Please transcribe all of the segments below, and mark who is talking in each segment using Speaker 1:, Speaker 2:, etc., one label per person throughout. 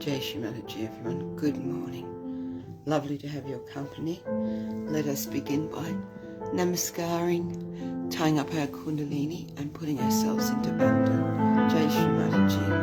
Speaker 1: Jai Shrimataji, everyone. Good morning. Lovely to have your company. Let us begin by namaskaring, tying up our kundalini and putting ourselves into Bandhan. Jai Shrimataji.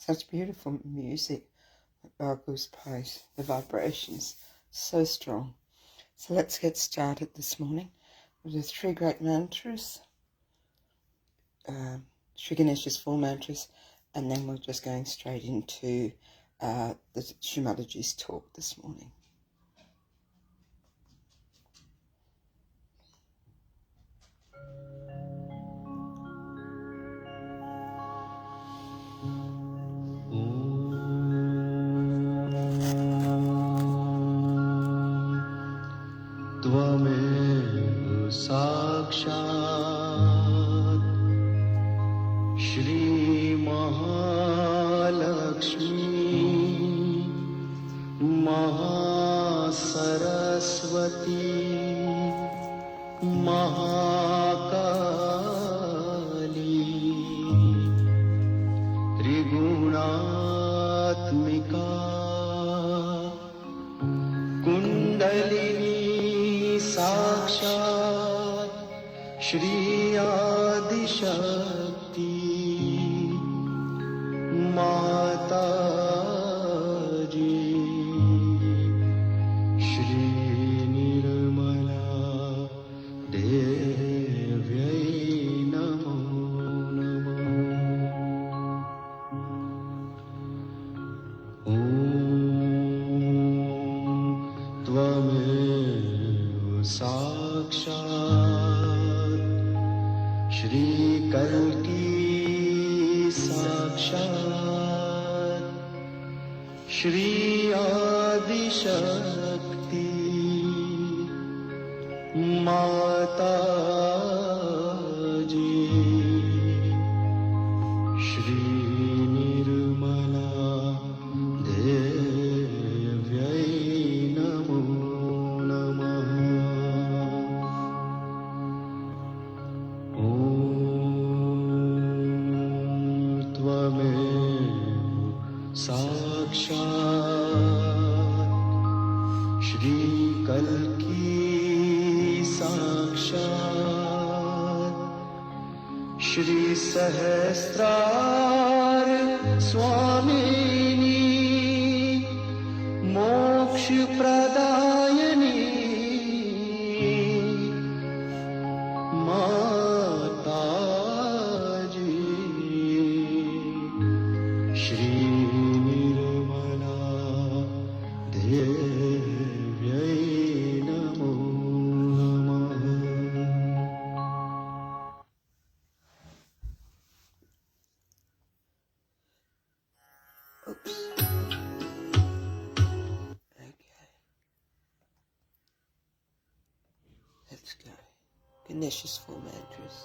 Speaker 1: Such beautiful music. Raghu's pose, the vibrations, so strong. So let's get started this morning with the three great mantras, Sri Ganesha's four mantras, and then we're just going straight into the Shrimataji's talk this morning.
Speaker 2: त्वमेव साक्षात् श्री महालक्ष्मी महासरस्वती महाकाली त्रिगुणात्मिका कुंडलिनी साक्षात् श्री आदिशक्ति माता जी श्री निर्मला देव्यै नमो नमः। ॐ त्वमेव साक्षात् श्री कल्की साक्षात् श्री आदिशक्ति माता जी श्री निर्मला देव्यै नमो नमः। ॐ त्वमेव साक्षात् श्री कल्की साक्षात् श्री सहस्रार स्वामिनी मोक्ष प्रदायिनी माताजी श्री निर्मला देव्यै नमो नमः.
Speaker 1: Oops. Okay. Let's go. Ganesha's 4 mantras.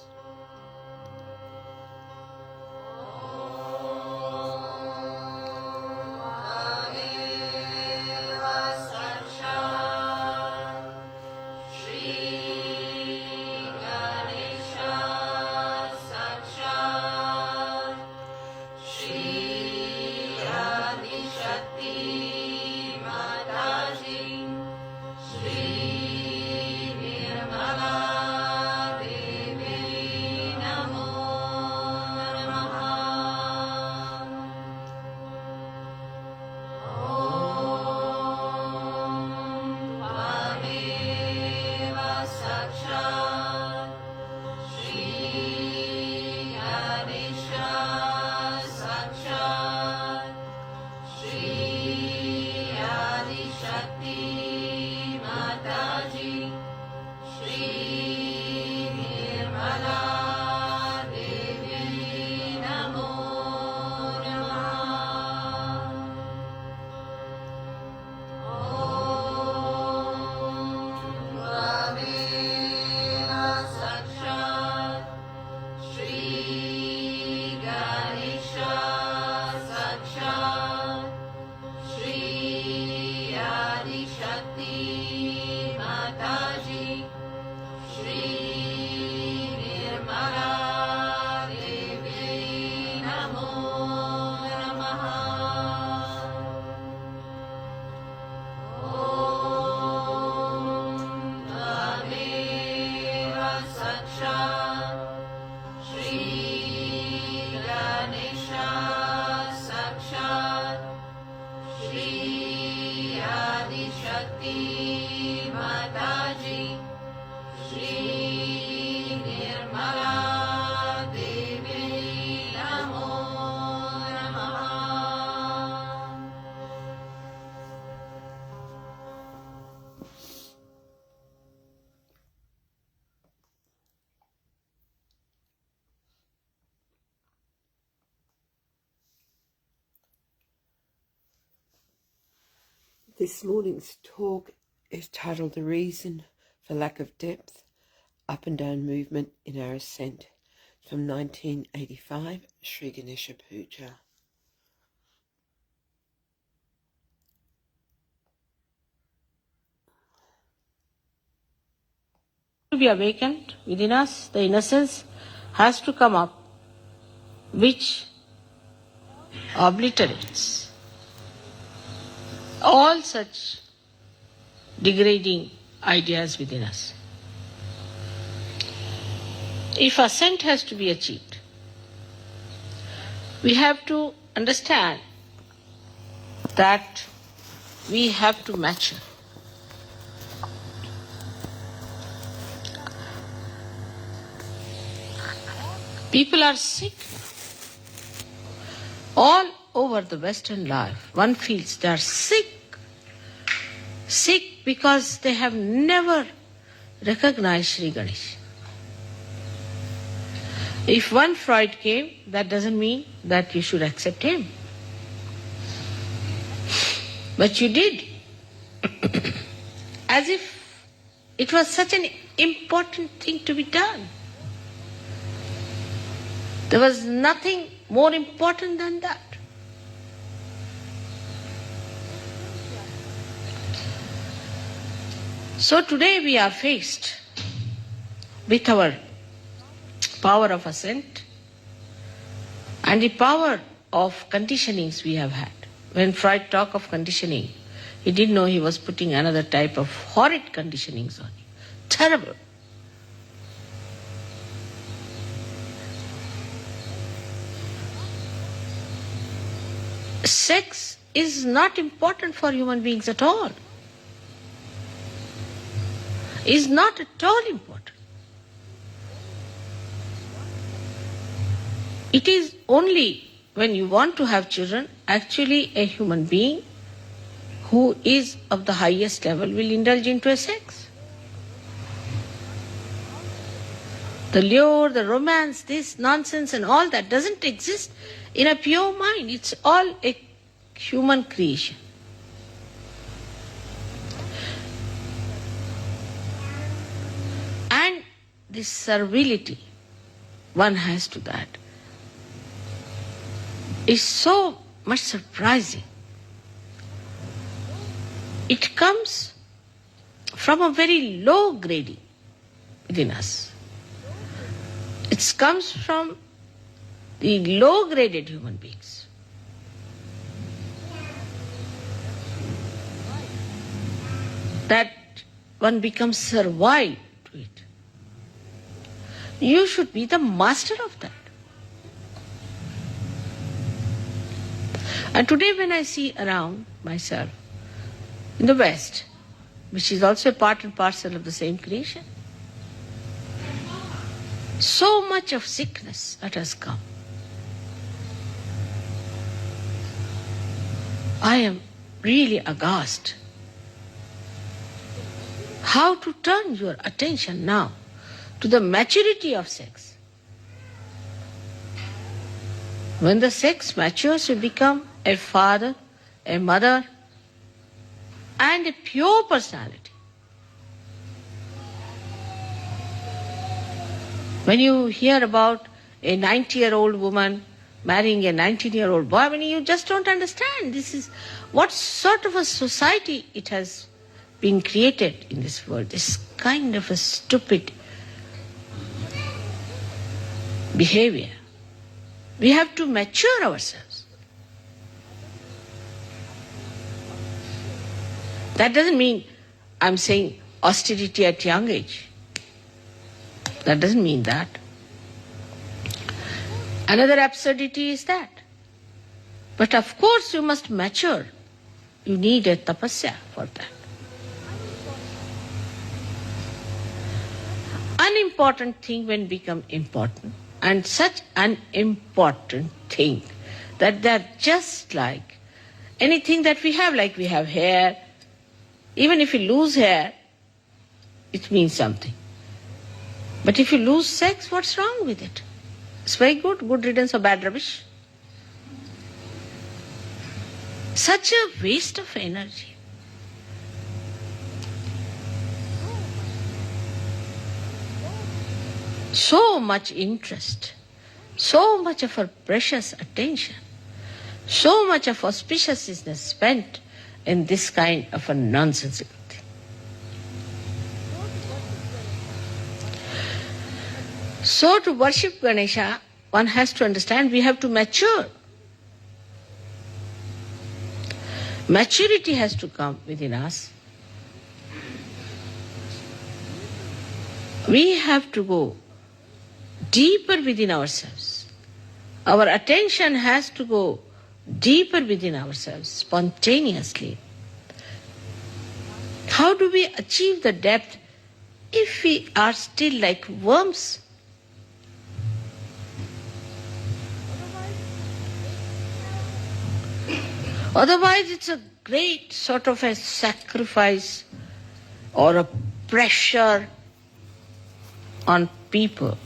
Speaker 1: This morning's talk is titled The Reason for Lack of Depth, Up and Down Movement in Our Ascent, from 1985, Sri Ganesha Puja.
Speaker 3: To be awakened within us, the innocence has to come up, which obliterates all such degrading ideas within us. If ascent has to be achieved, we have to understand that we have to mature. People are sick all over the Western life. One feels they are sick because they have never recognized Sri Ganesh. If one Freud came, that doesn't mean that you should accept him. But you did. As if it was such an important thing to be done. There was nothing more important than that. So today we are faced with our power of ascent and the power of conditionings we have had. When Freud talked of conditioning, he didn't know he was putting another type of horrid conditionings on you. Terrible. sex is not important for human beings at all. Is not at all important. It is only when you want to have children, actually a human being who is of the highest level will indulge into a sex. The lure, the romance, this nonsense and all that doesn't exist in a pure mind. It's all a human creation. And this servility one has to that is so much surprising. It comes from a very low grading within us. It comes from the low graded human beings. That one becomes servile to it. You should be the master of that. And today when I see around myself in the West, which is also a part and parcel of the same creation, so much of sickness that has come. I am really aghast. How to turn your attention now to the maturity of sex. When the sex matures, you become a father, a mother, and a pure personality. When you hear about a 90-year-old woman marrying a 19-year-old boy, you just don't understand. This is what sort of a society it has been created in this world. This kind of a stupid behavior. We have to mature ourselves. That doesn't mean I'm saying austerity at young age. That doesn't mean that. Another absurdity is that. But of course you must mature. You need a tapasya for that. Unimportant thing when become important, and such an important thing that they're just like anything that we have, like we have hair. Even if you lose hair, it means something. But if you lose sex, what's wrong with it? It's very good, good riddance of bad rubbish. Such a waste of energy. So much interest, so much of our precious attention, so much of auspiciousness spent in this kind of a nonsensical thing. So to worship Ganesha, one has to understand we have to mature. Maturity has to come within us. We have to go deeper within ourselves. Our attention has to go deeper within ourselves, spontaneously. How do we achieve the depth if we are still like worms? Otherwise it's a great sort of a sacrifice or a pressure on people.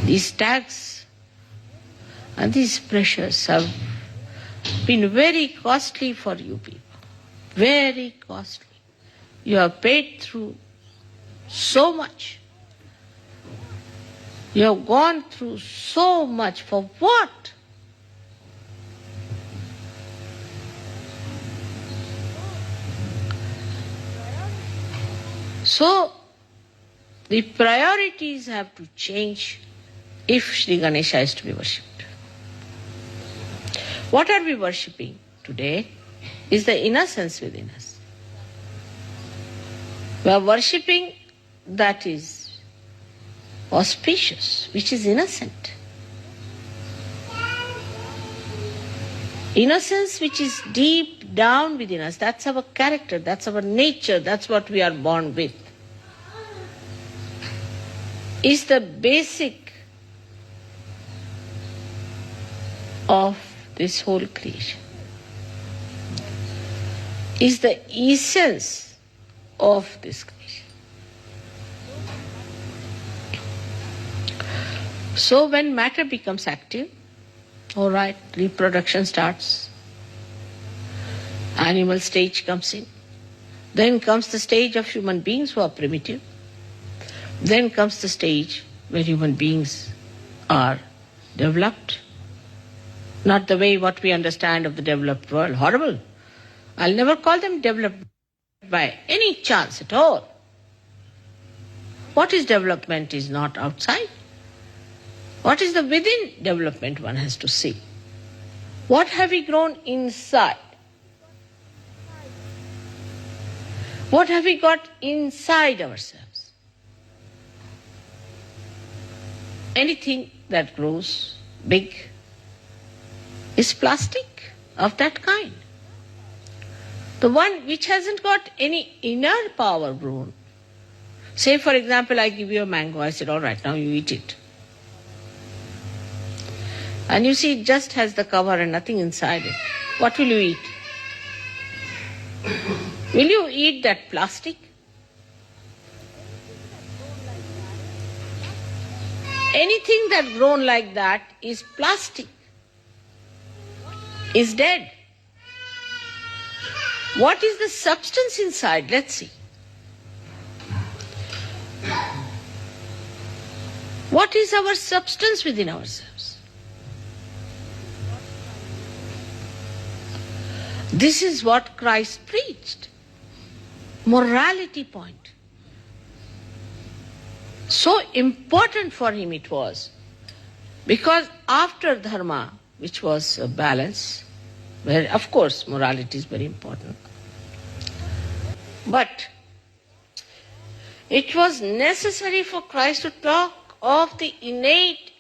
Speaker 3: These tags and these pressures have been very costly for you people. Very costly. You have paid through so much. You have gone through so much. For what? So, the priorities have to change if Sri Ganesha is to be worshipped. What are we worshipping today is the innocence within us. We are worshipping that is auspicious, which is innocent. Innocence which is deep down within us, that's our character, that's our nature, that's what we are born with, is the basic of this whole creation, is the essence of this creation. So when matter becomes active, all right, reproduction starts, animal stage comes in, then comes the stage of human beings who are primitive, then comes the stage where human beings are developed, not the way what we understand of the developed world, horrible. I'll never call them developed by any chance at all. What is development is not outside. What is the within development one has to see. What have we grown inside? What have we got inside ourselves? Anything that grows big is plastic of that kind. The one which hasn't got any inner power grown. Say for example, I give you a mango, I said, all right, now you eat it. And you see it just has the cover and nothing inside it. What will you eat? Will you eat that plastic? Anything that grown like that is plastic, is dead. What is the substance inside? Let's see. What is our substance within ourselves? This is what Christ preached. Morality point. So important for him it was. Because after dharma, which was a balance, where of course morality is very important, but it was necessary for Christ to talk of the innate,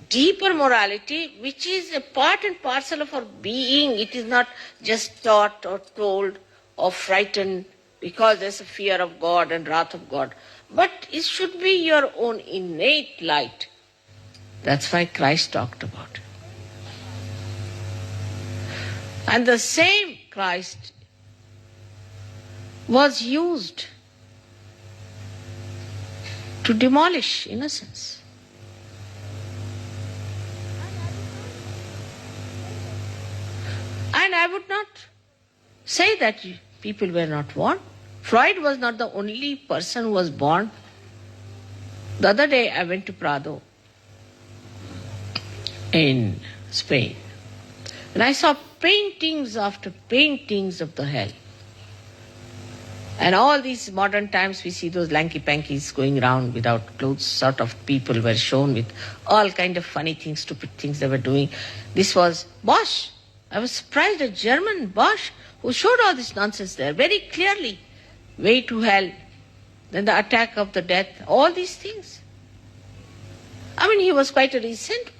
Speaker 3: deeper morality, which is a part and parcel of our being. It is not just taught or told or frightened because there's a fear of God and wrath of God. But it should be your own innate light. That's why Christ talked about it. And the same Christ was used to demolish innocence. And I would not say that people were not born. Freud was not the only person who was born. The other day I went to Prado in Spain, and I saw paintings after paintings of the hell. And all these modern times we see those lanky-pankies going around without clothes, sort of people were shown with all kind of funny things, stupid things they were doing. This was Bosch. I was surprised, a German Bosch who showed all this nonsense there very clearly. Way to hell, then the attack of the death, all these things. I mean, he was quite a recent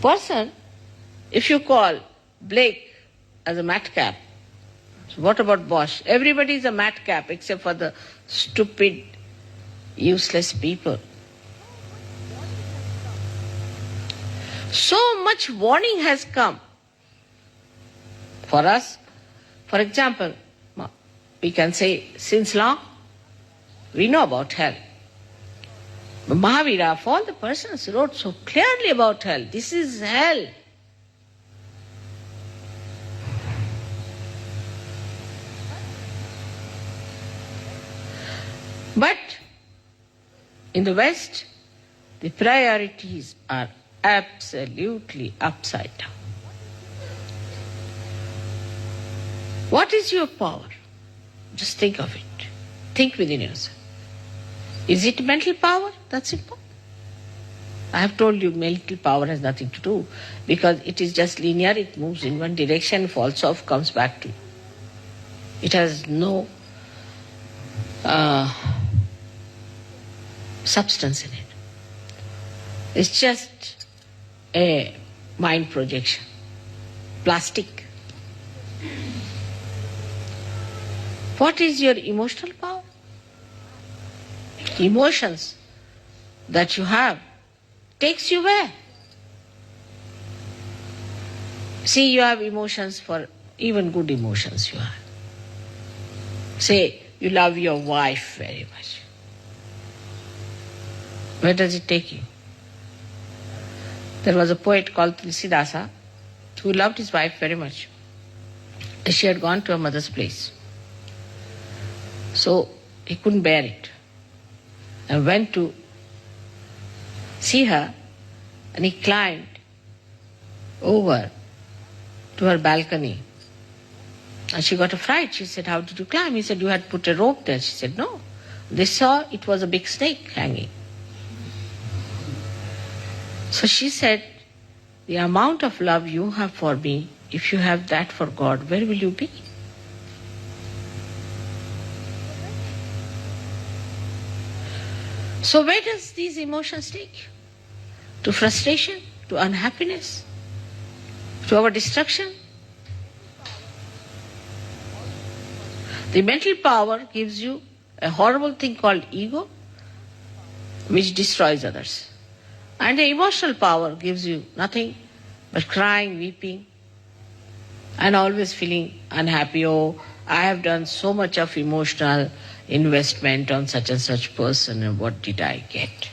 Speaker 3: person. If you call Blake as a madcap, so what about Bosch? Everybody is a madcap except for the stupid, useless people. So much warning has come for us. For example, we can say since long we know about hell. But Mahavira, of all the persons, wrote so clearly about hell. This is hell. But in the West, the priorities are absolutely upside down. What is your power? Just think of it. Think within yourself. Is it mental power? That's important. I have told you mental power has nothing to do because it is just linear, it moves in one direction, falls off, comes back to you. It has no substance in it. It's just a mind projection. Plastic. What is your emotional power? Emotions that you have takes you where? See, you have emotions for even good emotions you have. Say, you love your wife very much. Where does it take you? There was a poet called Tulsidasa who loved his wife very much. She had gone to her mother's place. So he couldn't bear it and went to see her, and he climbed over to her balcony. And she got a fright. She said, "How did you climb?" He said, "You had put a rope there." She said, "No." They saw it was a big snake hanging. So she said, "The amount of love you have for me, if you have that for God, where will you be?" So where does these emotions take you? To frustration, to unhappiness, to our destruction. The mental power gives you a horrible thing called ego, which destroys others. And the emotional power gives you nothing but crying, weeping, and always feeling unhappy. Oh, I have done so much of emotional investment on such and such person, and what did I get?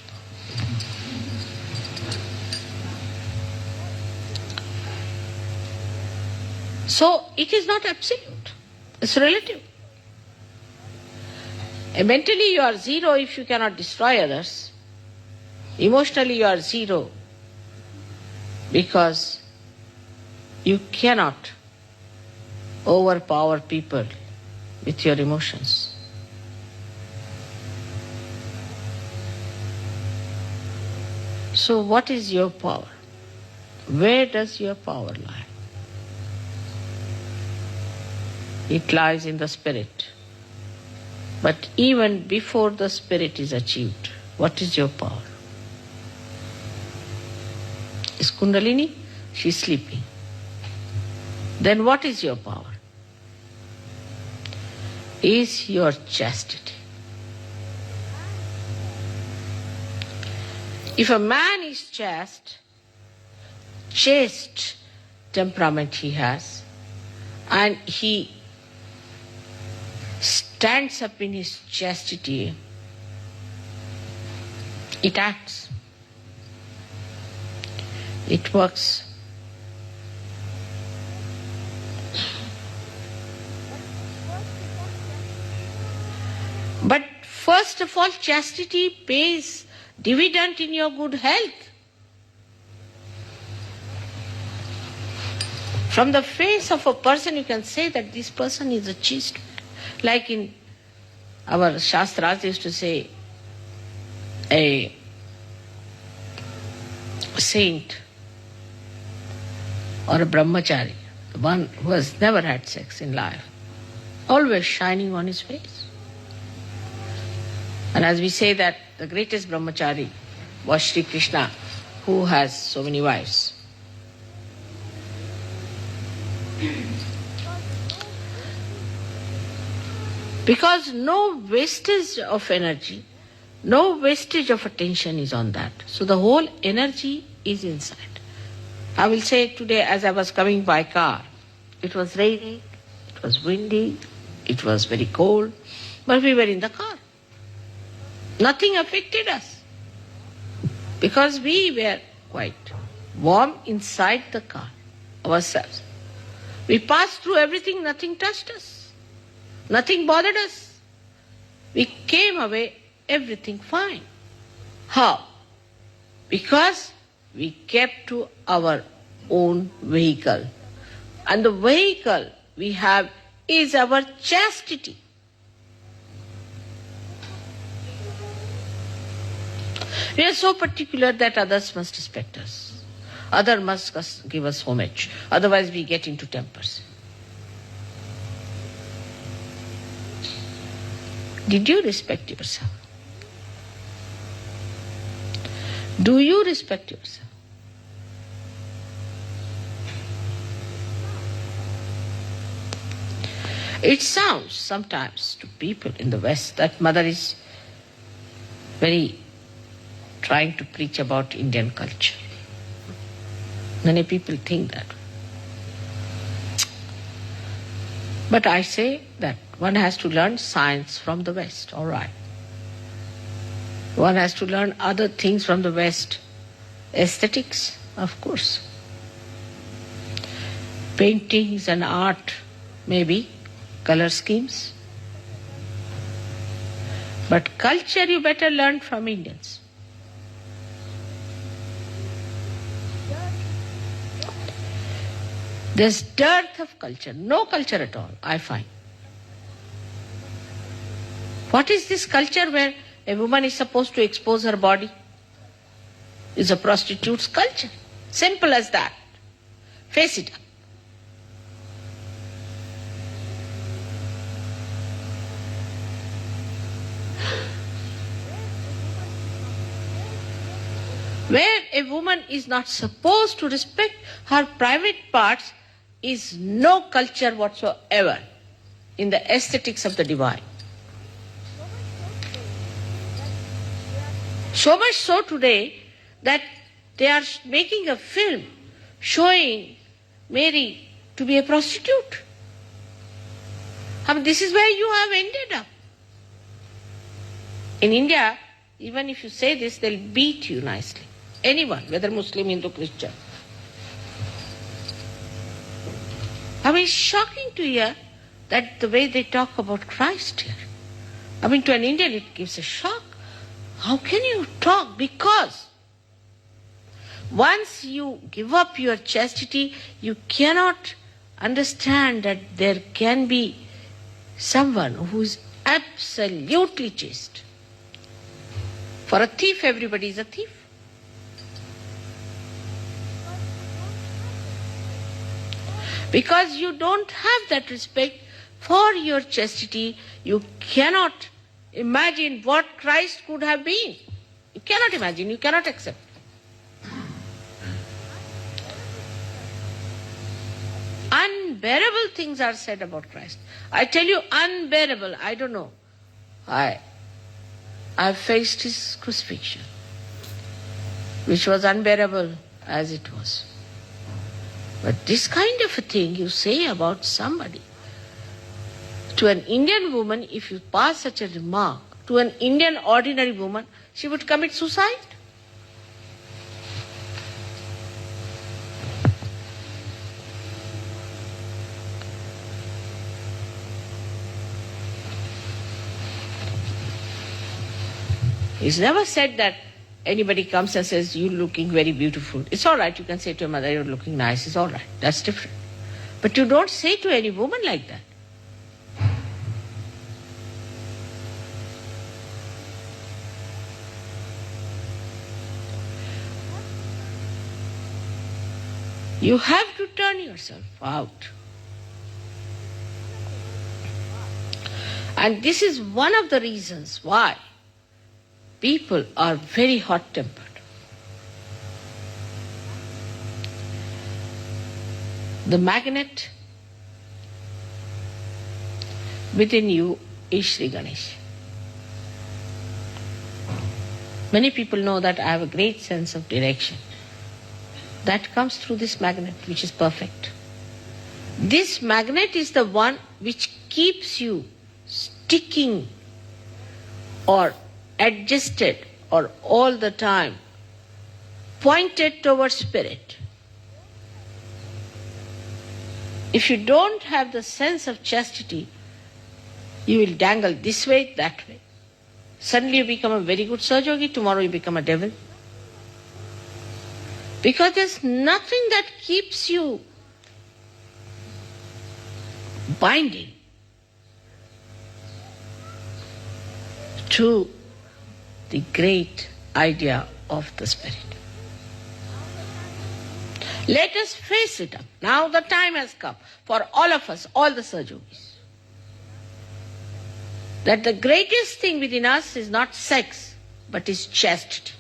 Speaker 3: So it is not absolute, it's relative. Mentally you are zero if you cannot destroy others. Emotionally you are zero because you cannot overpower people with your emotions. So what is your power? Where does your power lie? It lies in the spirit. But even before the spirit is achieved, what is your power? Is Kundalini? She is sleeping. Then what is your power? Is your chastity. If a man is chaste temperament he has, and he stands up in his chastity, it acts, it works. But first of all, chastity pays dividend in your good health. From the face of a person you can say that this person is a chaste man. Like in our Shastras they used to say, a saint or a brahmachari, the one who has never had sex in life, always shining on his face. And as we say that the greatest brahmachari was Sri Krishna, who has so many wives. Because no wastage of energy, no wastage of attention is on that. So the whole energy is inside. I will say today as I was coming by car, it was raining, it was windy, it was very cold, but we were in the car. Nothing affected us because we were quite warm inside the car ourselves. We passed through everything, nothing touched us. Nothing bothered us. We came away, everything fine. How? Because we kept to our own vehicle. And the vehicle we have is our chastity. We are so particular that others must respect us. Others must give us homage. Otherwise we get into tempers. Did you respect yourself? Do you respect yourself? It sounds sometimes to people in the West that mother is very trying to preach about Indian culture. Many people think that. But I say that one has to learn science from the West, all right. One has to learn other things from the West. Aesthetics, of course. Paintings and art, maybe. Color schemes. But culture you better learn from Indians. There's dearth of culture, no culture at all, I find. What is this culture where a woman is supposed to expose her body? It's a prostitute's culture. Simple as that. Face it up. Where a woman is not supposed to respect her private parts is no culture whatsoever in the aesthetics of the divine. So much so today that they are making a film showing Mary to be a prostitute. I mean, this is where you have ended up. In India, even if you say this, they'll beat you nicely. Anyone, whether Muslim, Hindu, Christian. I mean, it's shocking to hear that the way they talk about Christ here. I mean, to an Indian it gives a shock. How can you talk? Because once you give up your chastity, you cannot understand that there can be someone who is absolutely chaste. For a thief, everybody is a thief. Because you don't have that respect for your chastity, you cannot imagine what Christ could have been. You cannot imagine, you cannot accept. Unbearable things are said about Christ. I tell you, unbearable. I don't know. I faced his crucifixion, which was unbearable as it was. But this kind of a thing you say about somebody, to an Indian woman, if you pass such a remark, to an Indian ordinary woman, she would commit suicide. It's never said that anybody comes and says, you're looking very beautiful. It's all right, you can say to your mother, you're looking nice. It's all right, that's different. But you don't say to any woman like that. You have to turn yourself out. And this is one of the reasons why people are very hot-tempered. The magnet within you is Sri Ganesh. Many people know that I have a great sense of direction. That comes through this magnet, which is perfect. This magnet is the one which keeps you sticking or adjusted or all the time pointed towards spirit. If you don't have the sense of chastity, you will dangle this way, that way. Suddenly you become a very good Sahaja Yogi, tomorrow you become a devil. Because there's nothing that keeps you binding to the great idea of the Spirit. Let us face it up. Now the time has come for all of us, all the Sahaja Yogis, that the greatest thing within us is not sex, but is chastity.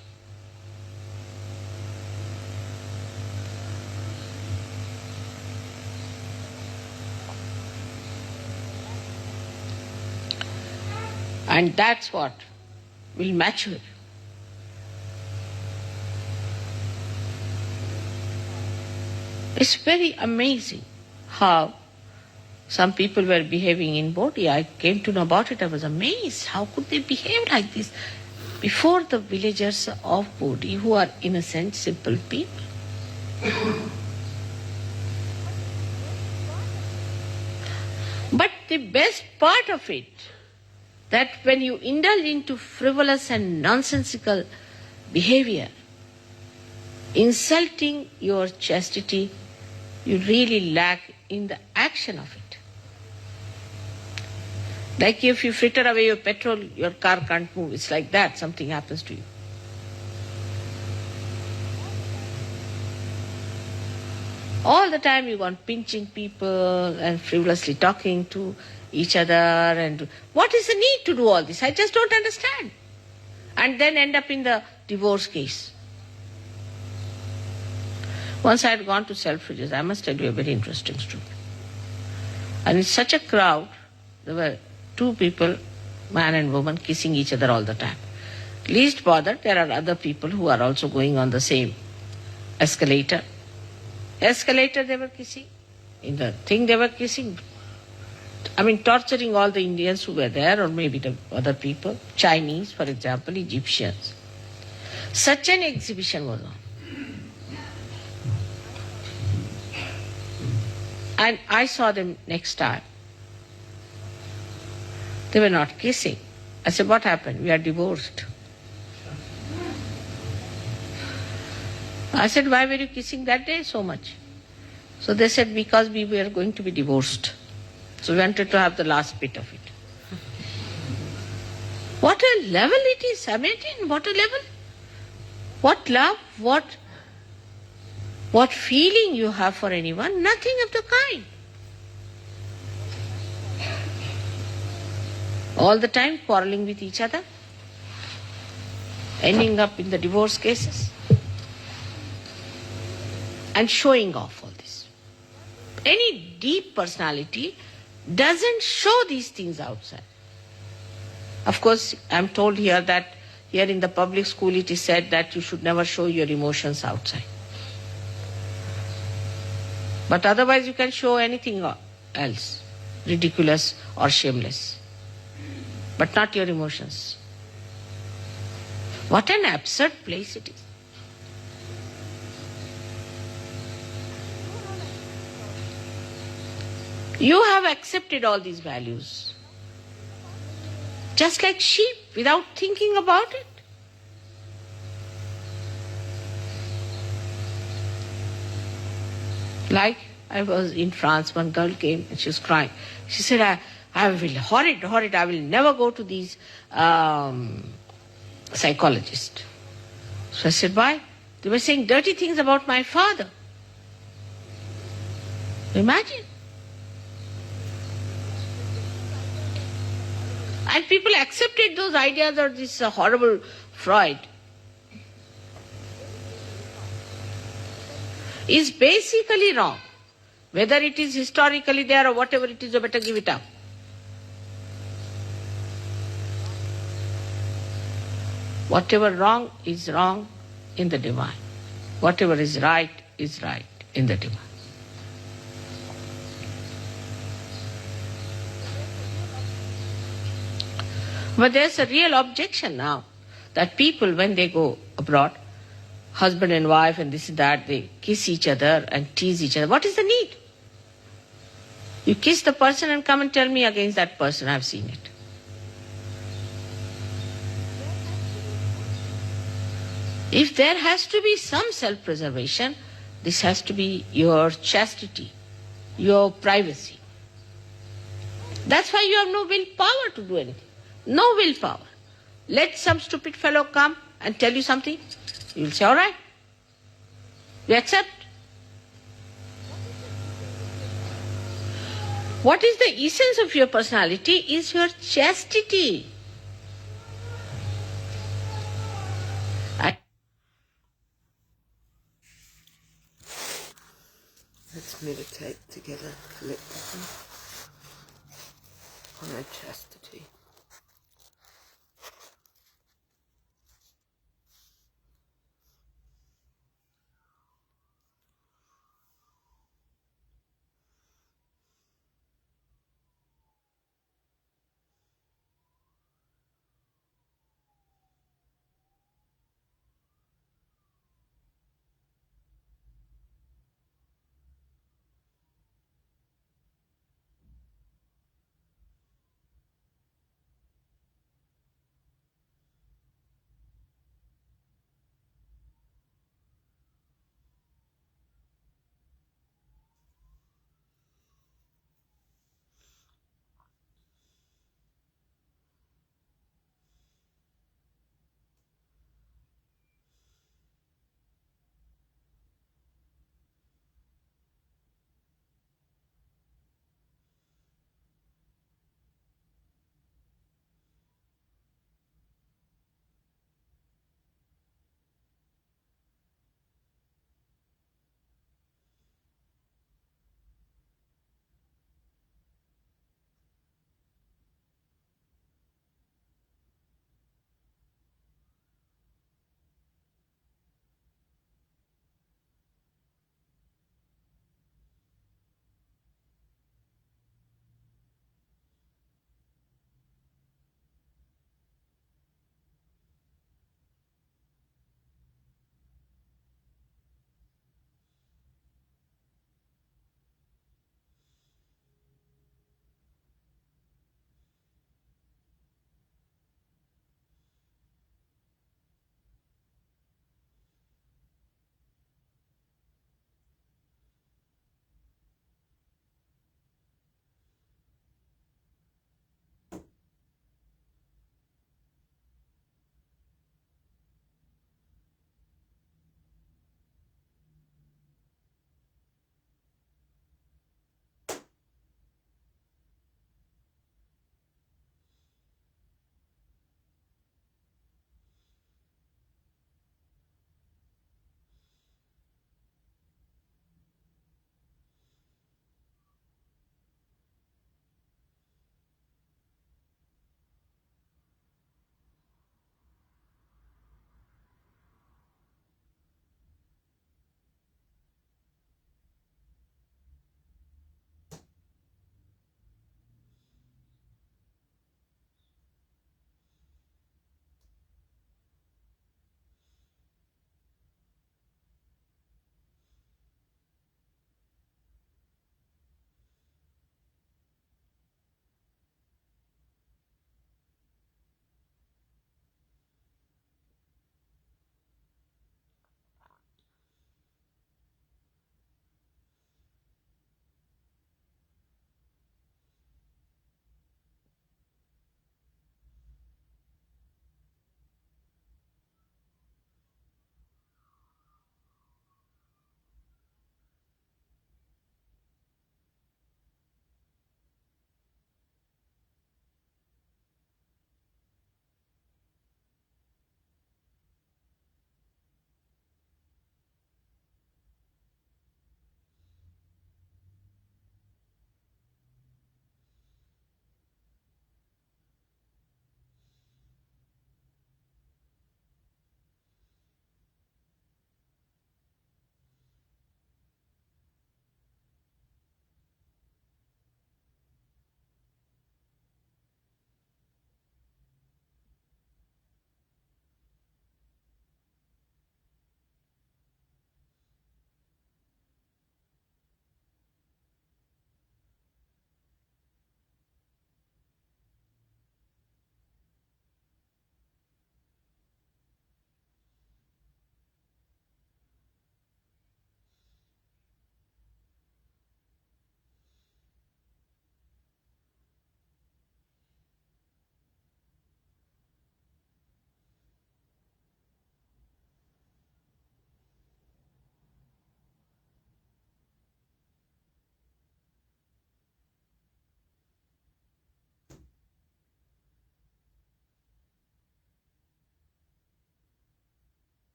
Speaker 3: And that's what will mature. It's very amazing how some people were behaving in Bodhi. I came to know about it. I was amazed. How could they behave like this before the villagers of Bodhi, who are innocent, simple people? But the best part of it, that when you indulge into frivolous and nonsensical behavior, insulting your chastity, you really lack in the action of it. Like if you fritter away your petrol, your car can't move. It's like that, something happens to you. All the time you go on pinching people and frivolously talking to each other. And what is the need to do all this? I just don't understand. And then end up in the divorce case. Once I had gone to Selfridges, I must tell you a very interesting story. And in such a crowd, there were two people, man and woman, kissing each other all the time. Least bothered, there are other people who are also going on the same escalator. Escalator they were kissing. In the thing they were kissing. I mean, torturing all the Indians who were there, or maybe the other people, Chinese, for example, Egyptians. Such an exhibition was on. And I saw them next time. They were not kissing. I said, what happened? We are divorced. I said, why were you kissing that day so much? So they said, because we were going to be divorced. So we wanted to have the last bit of it. What a level it is, imagine, what a level. What love, what feeling you have for anyone? Nothing of the kind. All the time quarreling with each other, ending up in the divorce cases, and showing off all this. Any deep personality doesn't show these things outside. Of course, I'm told here that here in the public school it is said that you should never show your emotions outside. But otherwise you can show anything else, ridiculous or shameless. But not your emotions. What an absurd place it is. You have accepted all these values, just like sheep, without thinking about it. Like I was in France, one girl came and she was crying. She said, I will, horrid, I will never go to these psychologists. So I said, why? They were saying dirty things about my father. Imagine. And people accepted those ideas of this horrible Freud. Is basically wrong. Whether it is historically there or whatever it is, you better give it up. Whatever wrong is wrong in the divine. Whatever is right in the divine. But there's a real objection now that people, when they go abroad, husband and wife and this and that, they kiss each other and tease each other. What is the need? You kiss the person and come and tell me against that person. I've seen it. If there has to be some self-preservation, this has to be your chastity, your privacy. That's why you have no willpower to do anything. No willpower. Let some stupid fellow come and tell you something. You will say, all right. You accept. What is the essence of your personality is your chastity.
Speaker 1: Let's meditate together collectively on our chastity.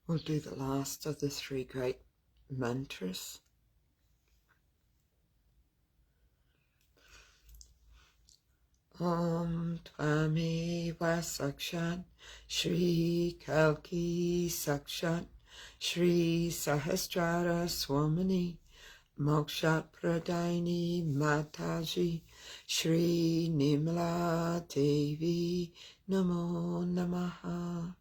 Speaker 1: We'll do the last of the 3 great mantras. Om Tvameva Sakshat Shri Kalki Sakshat Shri Sahasrara Swamini Mokshat Pradaini Mataji Shri Nimla Devi Namo Namaha.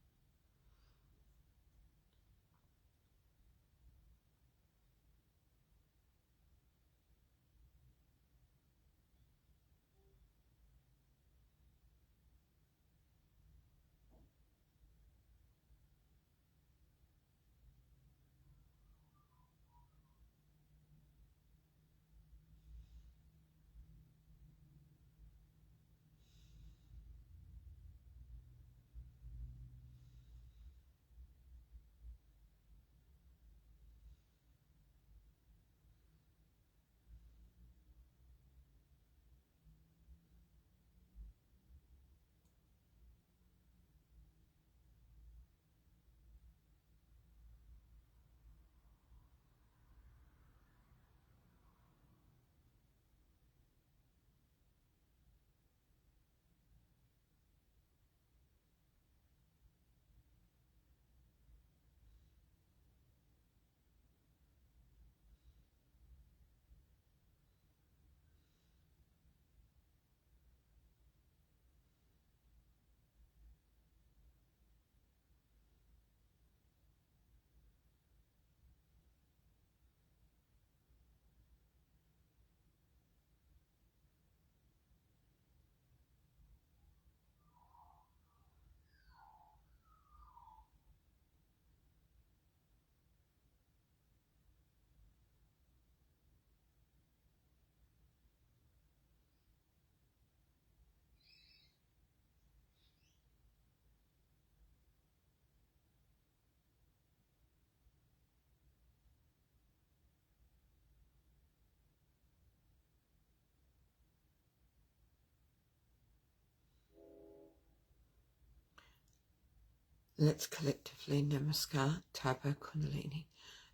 Speaker 1: Let's collectively namaskar, Tapa Kundalini,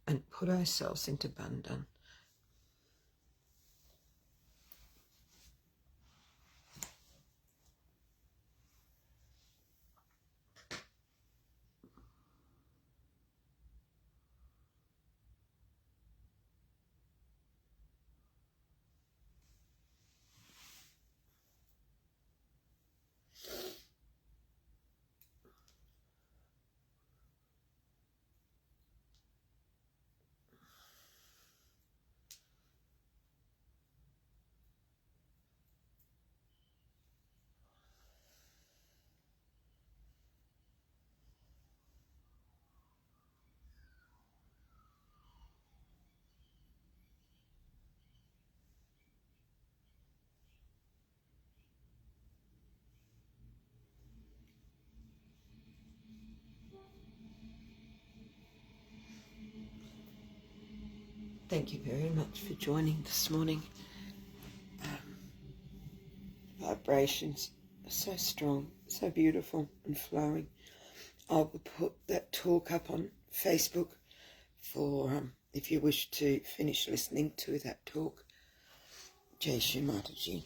Speaker 1: and put ourselves into Bandhan. Thank you very much for joining this morning. Vibrations are so strong, so beautiful and flowing. I will put that talk up on Facebook for if you wish to finish listening to that talk. Jai Shri Mataji.